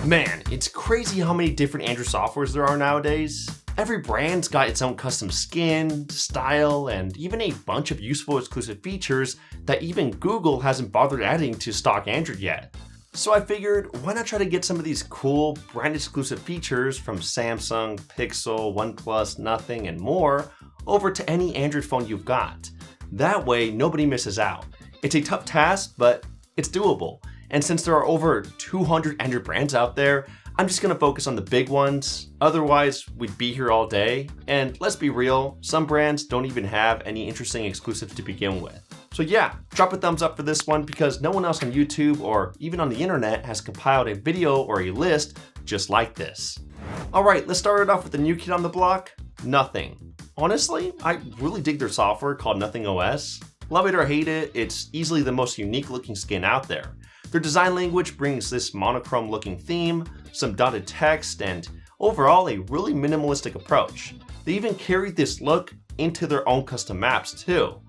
Man, it's crazy how many different Android softwares there are nowadays. Every brand's got its own custom skin, style, and even a bunch of useful exclusive features that even Google hasn't bothered adding to stock Android yet. So I figured, why not try to get some of these cool brand exclusive features from Samsung, Pixel, OnePlus, Nothing, and more over to any Android phone you've got. That way, nobody misses out. It's a tough task, but it's doable. And since there are over 200 Android brands out there, I'm just gonna focus on the big ones. Otherwise, we'd be here all day. And let's be real, some brands don't even have any interesting exclusives to begin with. So yeah, drop a thumbs up for this one because no one else on YouTube or even on the internet has compiled a video or a list just like this. Alright, let's start it off with the new kid on the block, Nothing. Honestly, I really dig their software called Nothing OS. Love it or hate it, it's easily the most unique looking skin out there. Their design language brings this monochrome looking theme, some dotted text, and overall a really minimalistic approach. They even carried this look into their own custom maps too.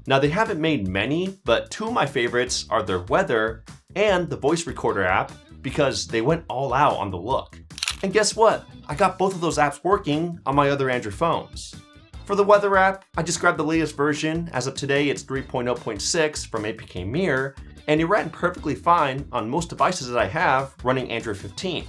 Now they haven't made many, but two of my favorites are their weather and the voice recorder app because they went all out on the look. And guess what? I got both of those apps working on my other Android phones. For the weather app, I just grabbed the latest version. As of today, it's 3.0.6 from APK Mirror, and it ran perfectly fine on most devices that I have running Android 15.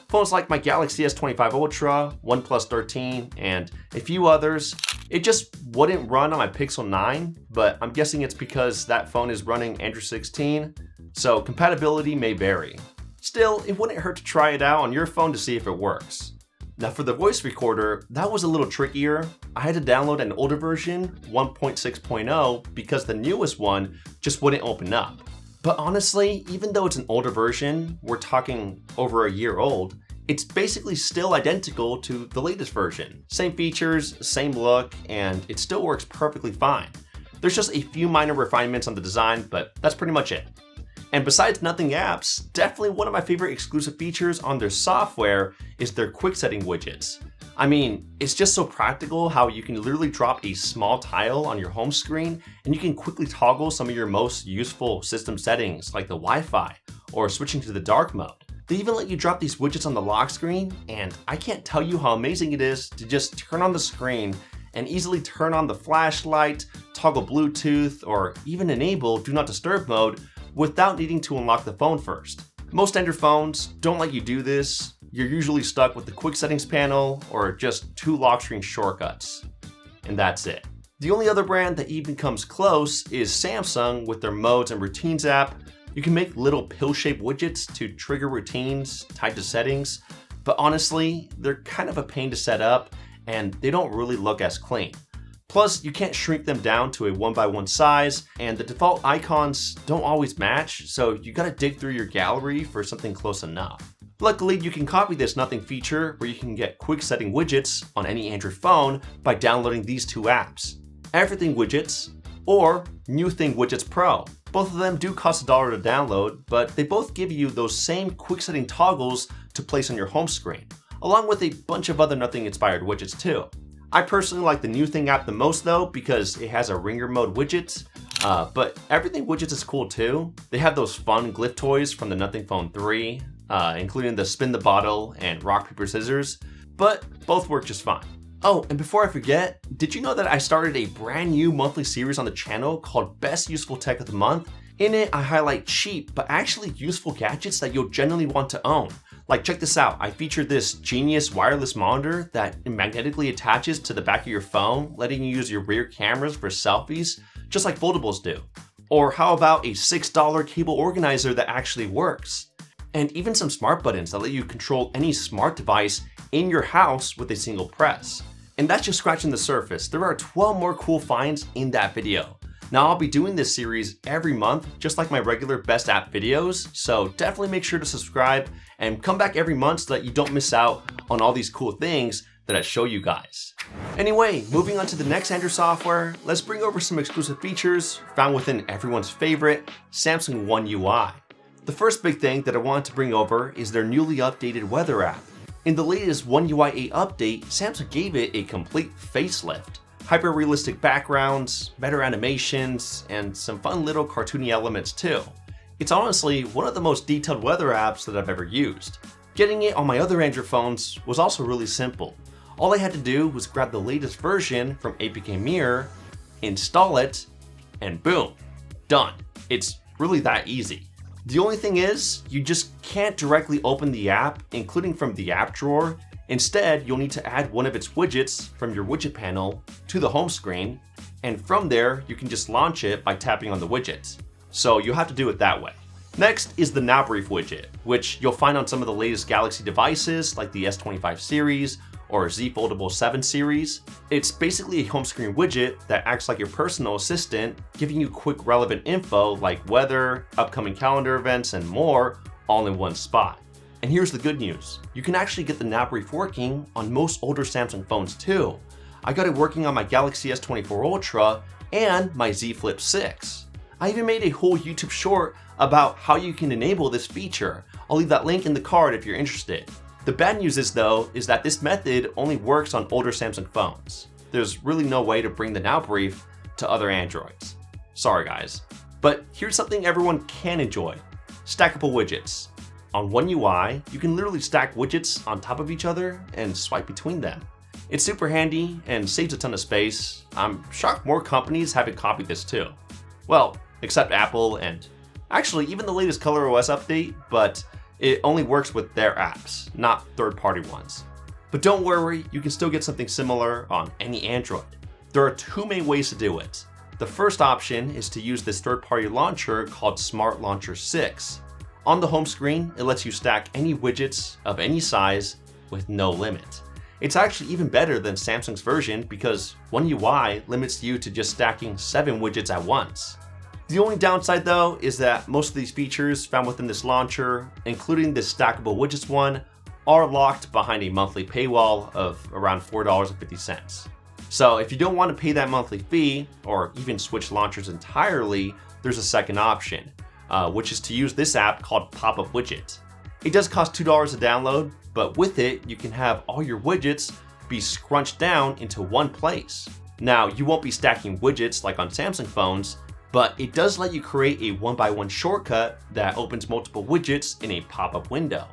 Phones like my Galaxy S25 Ultra, OnePlus 13, and a few others. It just wouldn't run on my Pixel 9, but I'm guessing it's because that phone is running Android 16, so compatibility may vary. Still, it wouldn't hurt to try it out on your phone to see if it works. Now for the voice recorder, that was a little trickier. I had to download an older version, 1.6.0, because the newest one just wouldn't open up. But honestly, even though it's an older version, we're talking over a year old, it's basically still identical to the latest version. Same features, same look, and it still works perfectly fine. There's just a few minor refinements on the design, but that's pretty much it. And besides Nothing apps, definitely one of my favorite exclusive features on their software is their quick setting widgets. I mean, it's just so practical how you can literally drop a small tile on your home screen and you can quickly toggle some of your most useful system settings like the Wi-Fi or switching to the dark mode. They even let you drop these widgets on the lock screen, and I can't tell you how amazing it is to just turn on the screen and easily turn on the flashlight, toggle Bluetooth, or even enable Do Not Disturb mode without needing to unlock the phone first. Most Android phones don't let you do this. You're usually stuck with the quick settings panel or just two lock screen shortcuts. And that's it. The only other brand that even comes close is Samsung with their Modes and Routines app. You can make little pill-shaped widgets to trigger routines tied to settings, but honestly, they're kind of a pain to set up and they don't really look as clean. Plus, you can't shrink them down to a 1x1 size, and the default icons don't always match, so you gotta dig through your gallery for something close enough. Luckily, you can copy this Nothing feature where you can get quick setting widgets on any Android phone by downloading these two apps, Everything Widgets or New Thing Widgets Pro. Both of them do cost $1 to download, but they both give you those same quick setting toggles to place on your home screen, along with a bunch of other Nothing inspired widgets too. I personally like the New Thing app the most though because it has a ringer mode widget, but Everything Widgets is cool too. They have those fun glyph toys from the Nothing Phone 3, including the spin the bottle and rock paper scissors, but both work just fine. Oh, and before I forget, did you know that I started a brand new monthly series on the channel called Best Useful Tech of the Month? In it, I highlight cheap but actually useful gadgets that you'll genuinely want to own. Like, check this out, I featured this genius wireless monitor that magnetically attaches to the back of your phone, letting you use your rear cameras for selfies, just like foldables do. Or how about a $6 cable organizer that actually works? And even some smart buttons that let you control any smart device in your house with a single press. And that's just scratching the surface. There are 12 more cool finds in that video. Now I'll be doing this series every month, just like my regular best app videos, so definitely make sure to subscribe and come back every month so that you don't miss out on all these cool things that I show you guys. Anyway, moving on to the next Android software, let's bring over some exclusive features found within everyone's favorite, Samsung One UI. The first big thing that I wanted to bring over is their newly updated weather app. In the latest One UI 8 update, Samsung gave it a complete facelift. Hyper-realistic backgrounds, better animations, and some fun little cartoony elements too. It's honestly one of the most detailed weather apps that I've ever used. Getting it on my other Android phones was also really simple. All I had to do was grab the latest version from APK Mirror, install it, and boom, done. It's really that easy. The only thing is, you just can't directly open the app, including from the app drawer. Instead, you'll need to add one of its widgets from your widget panel to the home screen, and from there, you can just launch it by tapping on the widget. So you'll have to do it that way. Next is the Now Brief widget, which you'll find on some of the latest Galaxy devices like the S25 series or Z Foldable 7 series. It's basically a home screen widget that acts like your personal assistant, giving you quick relevant info like weather, upcoming calendar events, and more all in one spot. And here's the good news. You can actually get the Now Brief working on most older Samsung phones too. I got it working on my Galaxy S24 Ultra and my Z Flip 6. I even made a whole YouTube short about how you can enable this feature. I'll leave that link in the card if you're interested. The bad news is that this method only works on older Samsung phones. There's really no way to bring the Now Brief to other Androids. Sorry guys. But here's something everyone can enjoy. Stackable widgets. On One UI, you can literally stack widgets on top of each other and swipe between them. It's super handy and saves a ton of space. I'm shocked more companies haven't copied this too. Well, except Apple and actually even the latest ColorOS update, but it only works with their apps, not third-party ones. But don't worry, you can still get something similar on any Android. There are two main ways to do it. The first option is to use this third-party launcher called Smart Launcher 6. On the home screen, it lets you stack any widgets of any size with no limit. It's actually even better than Samsung's version because One UI limits you to just stacking 7 widgets at once. The only downside though is that most of these features found within this launcher, including this stackable widgets one, are locked behind a monthly paywall of around $4.50. So if you don't want to pay that monthly fee or even switch launchers entirely, there's a second option, which is to use this app called Pop-Up Widget. It does cost $2 to download, but with it, you can have all your widgets be scrunched down into one place. Now, you won't be stacking widgets like on Samsung phones, but it does let you create a one-by-one shortcut that opens multiple widgets in a pop-up window.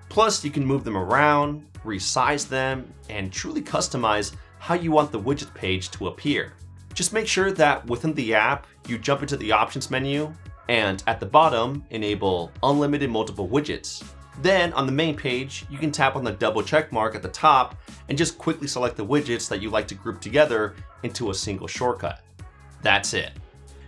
Plus, you can move them around, resize them, and truly customize how you want the widget page to appear. Just make sure that within the app, you jump into the options menu, and at the bottom, enable unlimited multiple widgets. Then on the main page, you can tap on the double check mark at the top and just quickly select the widgets that you like to group together into a single shortcut. That's it.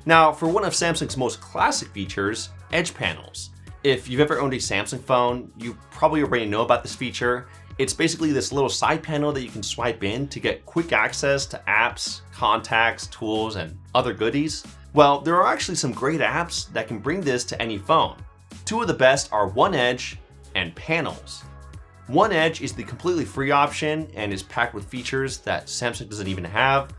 Now, for one of Samsung's most classic features, edge panels. If you've ever owned a Samsung phone, you probably already know about this feature. It's basically this little side panel that you can swipe in to get quick access to apps, contacts, tools, and other goodies. Well, there are actually some great apps that can bring this to any phone. Two of the best are OneEdge and Panels. OneEdge is the completely free option and is packed with features that Samsung doesn't even have.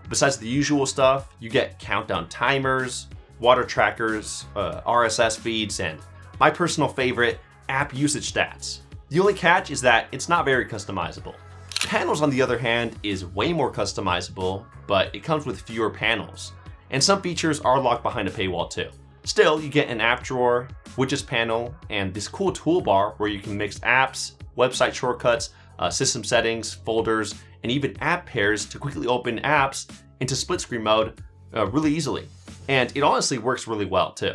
Besides the usual stuff, you get countdown timers, water trackers, RSS feeds, and my personal favorite, app usage stats. The only catch is that it's not very customizable. Panels, on the other hand, is way more customizable, but it comes with fewer panels. And some features are locked behind a paywall too. Still, you get an app drawer, widgets panel, and this cool toolbar where you can mix apps, website shortcuts, system settings, folders, and even app pairs to quickly open apps into split screen mode really easily. And it honestly works really well too.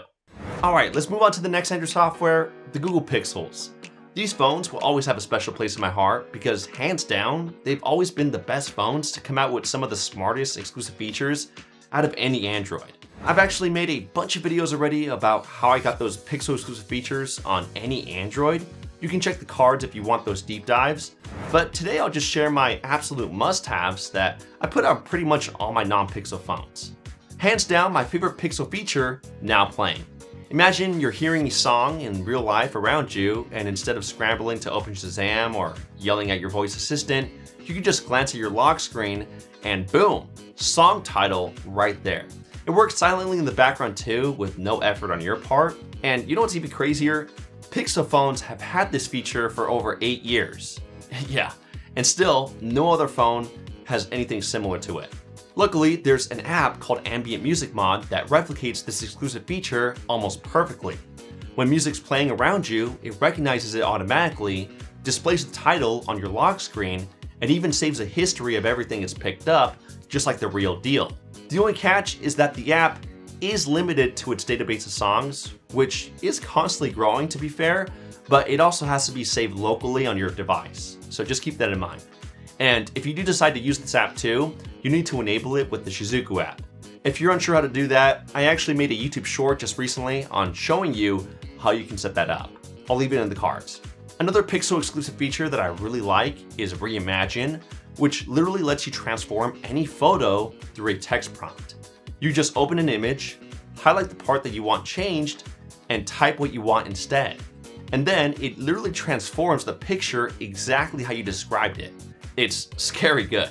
All right, let's move on to the next Android software, the Google Pixels. These phones will always have a special place in my heart because hands down, they've always been the best phones to come out with some of the smartest exclusive features out of any Android. I've actually made a bunch of videos already about how I got those Pixel exclusive features on any Android. You can check the cards if you want those deep dives, but today I'll just share my absolute must-haves that I put on pretty much all my non-Pixel phones. Hands down, my favorite Pixel feature, Now Playing. Imagine you're hearing a song in real life around you, and instead of scrambling to open Shazam or yelling at your voice assistant, you can just glance at your lock screen and boom, song title right there. It works silently in the background too with no effort on your part. And you know what's even crazier? Pixel phones have had this feature for over 8 years. Yeah, and still no other phone has anything similar to it. Luckily, there's an app called Ambient Music Mod that replicates this exclusive feature almost perfectly. When music's playing around you, it recognizes it automatically, displays the title on your lock screen, and even saves a history of everything it's picked up, just like the real deal. The only catch is that the app is limited to its database of songs, which is constantly growing to be fair, but it also has to be saved locally on your device. So just keep that in mind. And if you do decide to use this app too, you need to enable it with the Shizuku app. If you're unsure how to do that, I actually made a YouTube short just recently on showing you how you can set that up. I'll leave it in the cards. Another Pixel exclusive feature that I really like is Reimagine, which literally lets you transform any photo through a text prompt. You just open an image, highlight the part that you want changed, and type what you want instead. And then it literally transforms the picture exactly how you described it. It's scary good.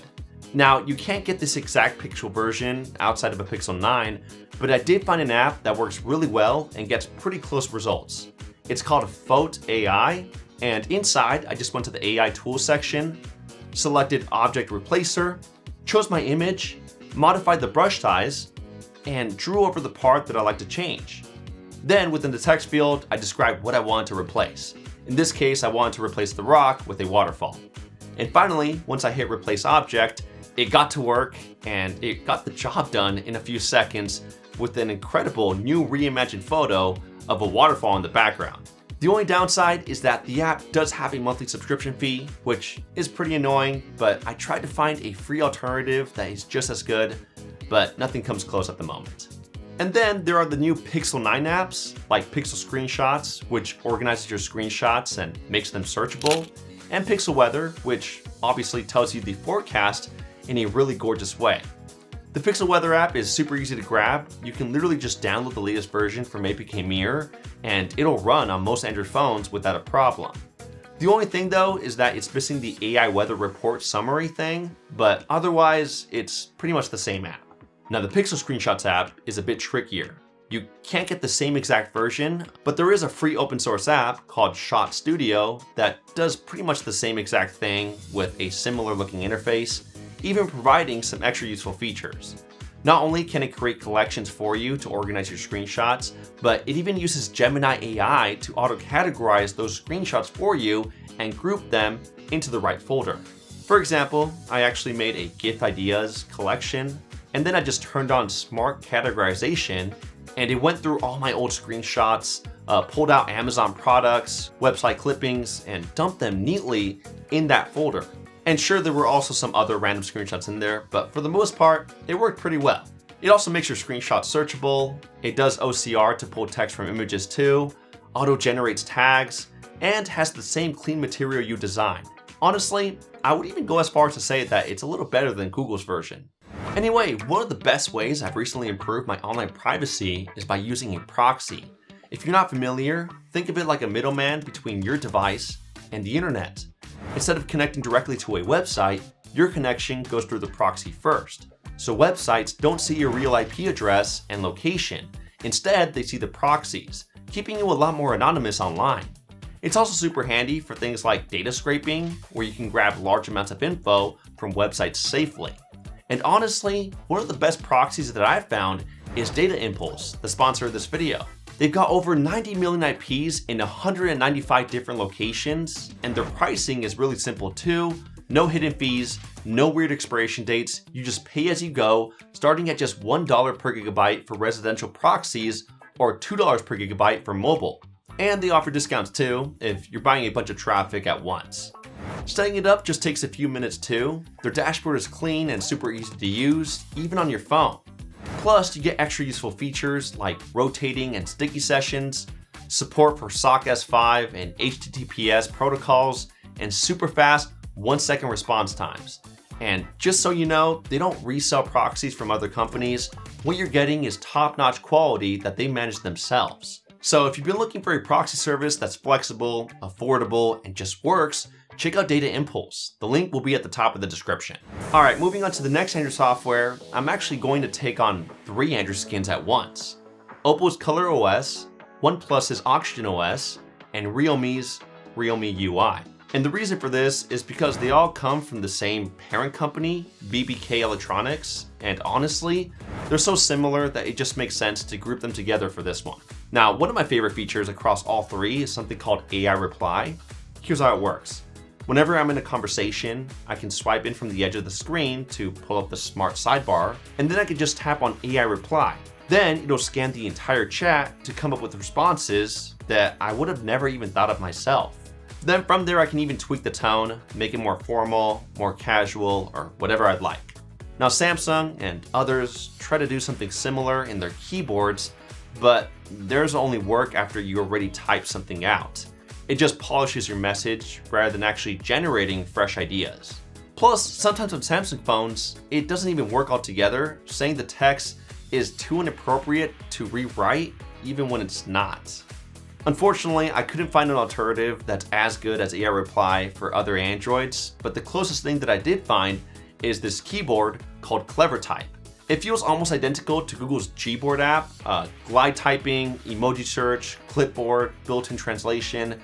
Now, you can't get this exact Pixel version outside of a Pixel 9, but I did find an app that works really well and gets pretty close results. It's called Photo AI, and inside I just went to the AI tools section, selected Object Replacer, chose my image, modified the brush size, and drew over the part that I like to change. Then within the text field, I described what I wanted to replace. In this case, I wanted to replace the rock with a waterfall. And finally, once I hit Replace Object, it got to work and it got the job done in a few seconds with an incredible new reimagined photo of a waterfall in the background. The only downside is that the app does have a monthly subscription fee, which is pretty annoying, but I tried to find a free alternative that is just as good, but nothing comes close at the moment. And then there are the new Pixel 9 apps, like Pixel Screenshots, which organizes your screenshots and makes them searchable, and Pixel Weather, which obviously tells you the forecast in a really gorgeous way. The Pixel Weather app is super easy to grab. You can literally just download the latest version from APK Mirror, and it'll run on most Android phones without a problem. The only thing though is that it's missing the AI weather report summary thing, but otherwise it's pretty much the same app. Now the Pixel Screenshots app is a bit trickier. You can't get the same exact version, but there is a free open source app called Shot Studio that does pretty much the same exact thing with a similar looking interface, even providing some extra useful features. Not only can it create collections for you to organize your screenshots, but it even uses Gemini AI to auto-categorize those screenshots for you and group them into the right folder. For example, I actually made a GIF ideas collection, and then I just turned on smart categorization, and it went through all my old screenshots, pulled out Amazon products, website clippings, and dumped them neatly in that folder. And sure, there were also some other random screenshots in there, but for the most part, it worked pretty well. It also makes your screenshots searchable, it does OCR to pull text from images too, auto-generates tags, and has the same clean material you designed. Honestly, I would even go as far as to say that it's a little better than Google's version. Anyway, one of the best ways I've recently improved my online privacy is by using a proxy. If you're not familiar, think of it like a middleman between your device and the internet. Instead of connecting directly to a website, your connection goes through the proxy first. So websites don't see your real IP address and location. Instead, they see the proxies, keeping you a lot more anonymous online. It's also super handy for things like data scraping, where you can grab large amounts of info from websites safely. And honestly, one of the best proxies that I've found is Data Impulse, the sponsor of this video. They've got over 90 million IPs in 195 different locations, and their pricing is really simple too. No hidden fees, no weird expiration dates, you just pay as you go, starting at just $1 per gigabyte for residential proxies or $2 per gigabyte for mobile. And they offer discounts too, if you're buying a bunch of traffic at once. Setting it up just takes a few minutes too. Their dashboard is clean and super easy to use, even on your phone. Plus, you get extra useful features like rotating and sticky sessions, support for SOC S5 and HTTPS protocols, and super fast 1-second response times. And just so you know, they don't resell proxies from other companies. What you're getting is top-notch quality that they manage themselves. So if you've been looking for a proxy service that's flexible, affordable, and just works, check out Data Impulse. The link will be at the top of the description. All right, moving on to the next Android software, I'm actually going to take on 3 Android skins at once. Oppo's Color OS, OnePlus's Oxygen OS, and Realme's Realme UI. And the reason for this is because they all come from the same parent company, BBK Electronics, and honestly, they're so similar that it just makes sense to group them together for this one. Now, one of my favorite features across all 3 is something called AI Reply. Here's how it works. Whenever I'm in a conversation, I can swipe in from the edge of the screen to pull up the smart sidebar, and then I can just tap on AI reply. Then it'll scan the entire chat to come up with responses that I would have never even thought of myself. Then from there, I can even tweak the tone, make it more formal, more casual, or whatever I'd like. Now, Samsung and others try to do something similar in their keyboards, but theirs only work after you already type something out. It just polishes your message rather than actually generating fresh ideas. Plus, sometimes on Samsung phones, it doesn't even work altogether, saying the text is too inappropriate to rewrite even when it's not. Unfortunately, I couldn't find an alternative that's as good as AI reply for other Androids, but the closest thing that I did find is this keyboard called CleverType. It feels almost identical to Google's Gboard app, glide typing, emoji search, clipboard, built-in translation.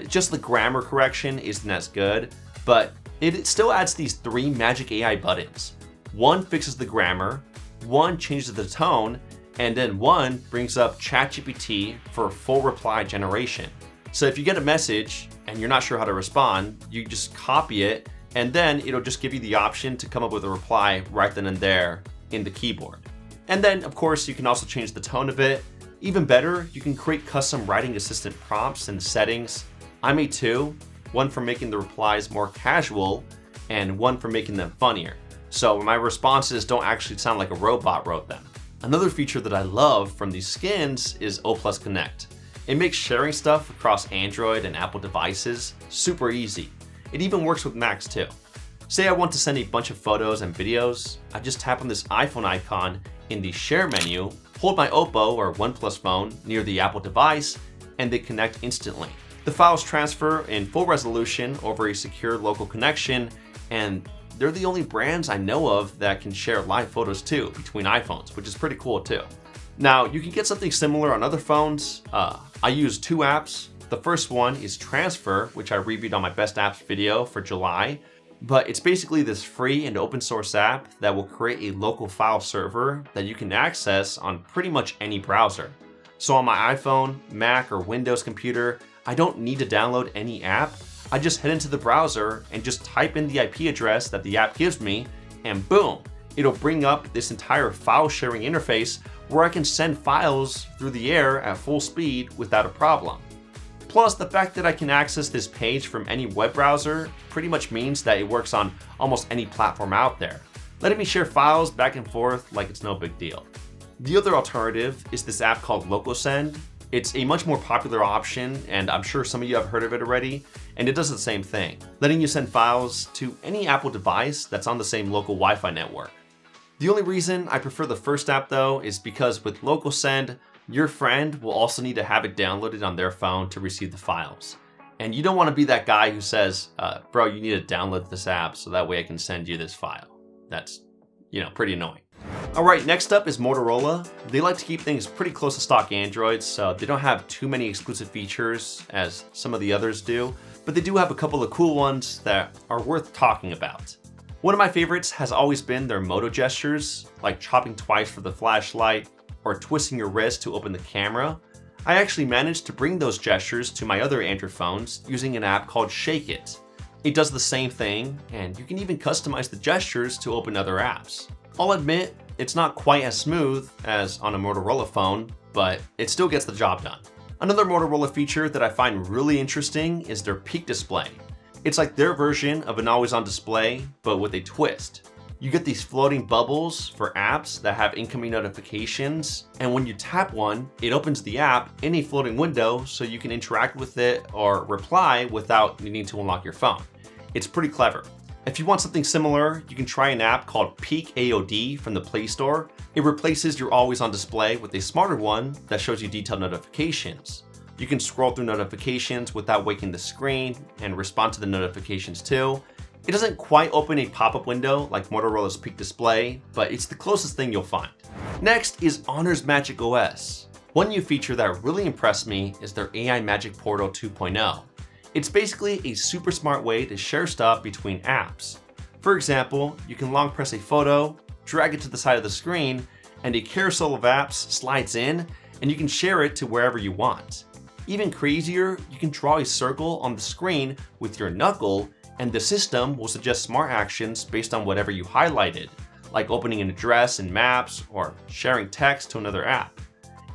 Just the grammar correction isn't as good, but it still adds these 3 magic AI buttons. One fixes the grammar, one changes the tone, and then one brings up ChatGPT for full reply generation. So if you get a message and you're not sure how to respond, you just copy it, and then it'll just give you the option to come up with a reply right then and there in the keyboard. And then, of course, you can also change the tone a bit. Even better, you can create custom writing assistant prompts in the settings. I made 2, one for making the replies more casual and one for making them funnier. So my responses don't actually sound like a robot wrote them. Another feature that I love from these skins is O+ Connect. It makes sharing stuff across Android and Apple devices super easy. It even works with Macs too. Say I want to send a bunch of photos and videos, I just tap on this iPhone icon in the share menu, hold my Oppo or OnePlus phone near the Apple device, and they connect instantly. The files transfer in full resolution over a secure local connection, and they're the only brands I know of that can share live photos too between iPhones, which is pretty cool too. Now, you can get something similar on other phones. I use 2 apps. The first one is Transfer, which I reviewed on my best apps video for July, but it's basically this free and open source app that will create a local file server that you can access on pretty much any browser. So on my iPhone, Mac, or Windows computer, I don't need to download any app. I just head into the browser and just type in the IP address that the app gives me, and boom, it'll bring up this entire file sharing interface where I can send files through the air at full speed without a problem. Plus, the fact that I can access this page from any web browser pretty much means that it works on almost any platform out there, letting me share files back and forth like it's no big deal. The other alternative is this app called LocalSend. It's a much more popular option, and I'm sure some of you have heard of it already, and it does the same thing, letting you send files to any Apple device that's on the same local Wi-Fi network. The only reason I prefer the first app though is because with LocalSend, your friend will also need to have it downloaded on their phone to receive the files. And you don't want to be that guy who says, bro, you need to download this app so that way I can send you this file. That's, pretty annoying. All right, next up is Motorola. They like to keep things pretty close to stock Androids, so they don't have too many exclusive features as some of the others do, but they do have a couple of cool ones that are worth talking about. One of my favorites has always been their Moto gestures, like chopping twice for the flashlight or twisting your wrist to open the camera. I actually managed to bring those gestures to my other Android phones using an app called Shake It. It does the same thing, and you can even customize the gestures to open other apps. I'll admit, it's not quite as smooth as on a Motorola phone, but it still gets the job done. Another Motorola feature that I find really interesting is their peak display. It's like their version of an always-on display, but with a twist. You get these floating bubbles for apps that have incoming notifications, and when you tap one, it opens the app in a floating window so you can interact with it or reply without needing to unlock your phone. It's pretty clever. If you want something similar, you can try an app called Peak AOD from the Play Store. It replaces your always-on display with a smarter one that shows you detailed notifications. You can scroll through notifications without waking the screen and respond to the notifications too. It doesn't quite open a pop-up window like Motorola's Peak Display, but it's the closest thing you'll find. Next is Honor's Magic OS. One new feature that really impressed me is their AI Magic Portal 2.0. It's basically a super smart way to share stuff between apps. For example, you can long press a photo, drag it to the side of the screen, and a carousel of apps slides in, and you can share it to wherever you want. Even crazier, you can draw a circle on the screen with your knuckle, and the system will suggest smart actions based on whatever you highlighted, like opening an address in Maps or sharing text to another app.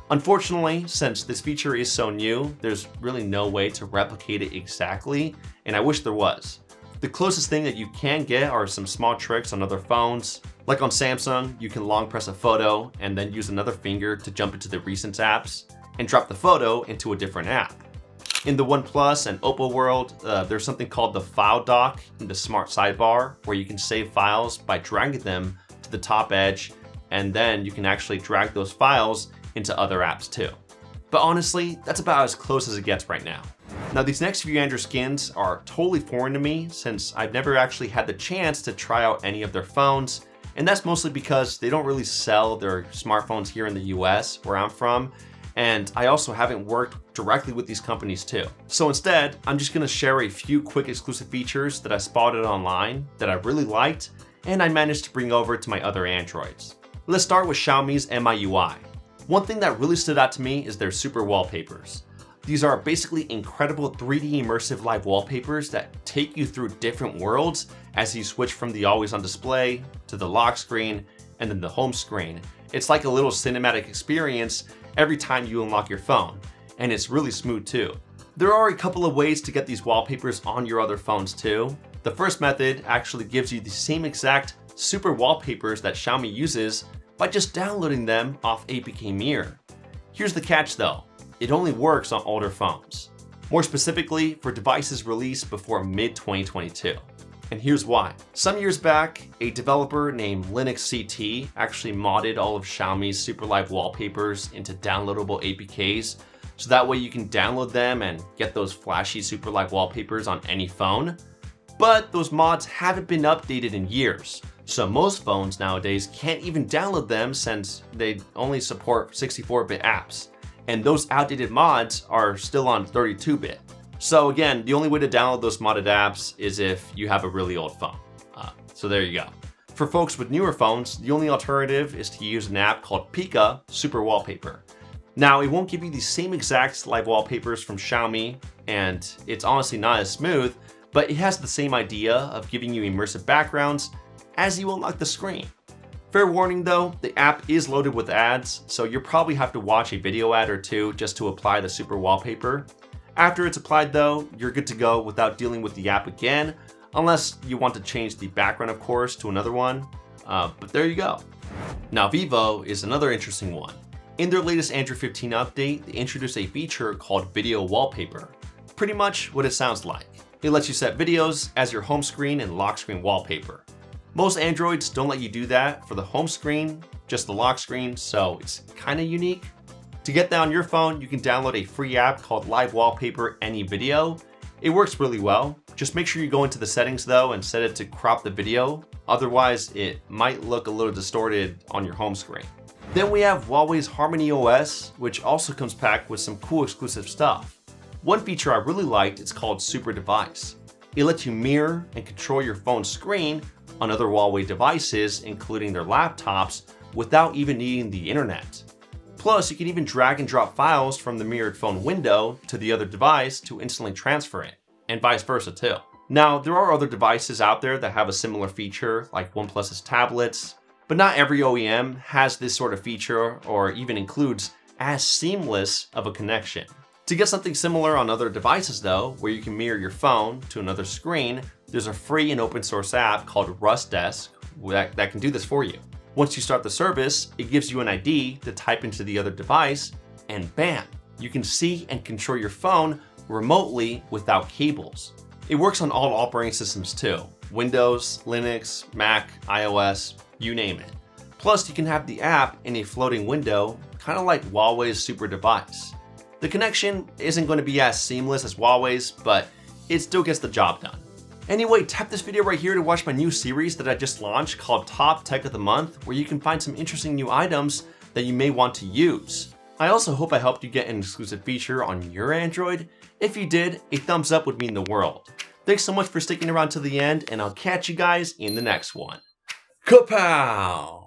Unfortunately, since this feature is so new, there's really no way to replicate it exactly, and I wish there was. The closest thing that you can get are some small tricks on other phones. Like on Samsung, you can long press a photo and then use another finger to jump into the recent apps and drop the photo into a different app. In the OnePlus and Oppo world, there's something called the File Dock in the Smart Sidebar, where you can save files by dragging them to the top edge, and then you can actually drag those files into other apps too. But honestly, that's about as close as it gets right now. Now, these next few Android skins are totally foreign to me since I've never actually had the chance to try out any of their phones, and that's mostly because they don't really sell their smartphones here in the US, where I'm from, and I also haven't worked directly with these companies too. So instead, I'm just gonna share a few quick exclusive features that I spotted online that I really liked, and I managed to bring over to my other Androids. Let's start with Xiaomi's MIUI. One thing that really stood out to me is their super wallpapers. These are basically incredible 3D immersive live wallpapers that take you through different worlds as you switch from the always on display to the lock screen and then the home screen. It's like a little cinematic experience every time you unlock your phone, and it's really smooth too. There are a couple of ways to get these wallpapers on your other phones too. The first method actually gives you the same exact super wallpapers that Xiaomi uses by just downloading them off APK Mirror. Here's the catch though, it only works on older phones. More specifically, for devices released before mid-2022. And here's why. Some years back, a developer named LinuxCT actually modded all of Xiaomi's super live wallpapers into downloadable APKs, so that way you can download them and get those flashy super live wallpapers on any phone. But those mods haven't been updated in years, so most phones nowadays can't even download them since they only support 64-bit apps. And those outdated mods are still on 32-bit. So again, the only way to download those modded apps is if you have a really old phone. So there you go. For folks with newer phones, the only alternative is to use an app called Pika Super Wallpaper. Now, it won't give you the same exact live wallpapers from Xiaomi, and it's honestly not as smooth, but it has the same idea of giving you immersive backgrounds as you unlock the screen. Fair warning though, the app is loaded with ads, so you'll probably have to watch a video ad or two just to apply the super wallpaper. After it's applied though, you're good to go without dealing with the app again, unless you want to change the background of course to another one, but there you go. Now Vivo is another interesting one. In their latest Android 15 update, they introduced a feature called Video Wallpaper. Pretty much what it sounds like. It lets you set videos as your home screen and lock screen wallpaper. Most Androids don't let you do that for the home screen, just the lock screen, so it's kind of unique. To get that on your phone, you can download a free app called Live Wallpaper Any Video. It works really well. Just make sure you go into the settings though and set it to crop the video, otherwise it might look a little distorted on your home screen. Then we have Huawei's Harmony OS, which also comes packed with some cool exclusive stuff. One feature I really liked is called Super Device. It lets you mirror and control your phone screen on other Huawei devices, including their laptops, without even needing the internet. Plus, you can even drag and drop files from the mirrored phone window to the other device to instantly transfer it, and vice versa too. Now, there are other devices out there that have a similar feature, like OnePlus's tablets, but not every OEM has this sort of feature or even includes as seamless of a connection. To get something similar on other devices though, where you can mirror your phone to another screen, there's a free and open source app called Desk that can do this for you. Once you start the service, it gives you an ID to type into the other device, and bam, you can see and control your phone remotely without cables. It works on all operating systems too, Windows, Linux, Mac, iOS, you name it. Plus, you can have the app in a floating window, kind of like Huawei's Super Device. The connection isn't going to be as seamless as Huawei's, but it still gets the job done. Anyway, tap this video right here to watch my new series that I just launched called Top Tech of the Month, where you can find some interesting new items that you may want to use. I also hope I helped you get an exclusive feature on your Android. If you did, a thumbs up would mean the world. Thanks so much for sticking around to the end, and I'll catch you guys in the next one. Kapow!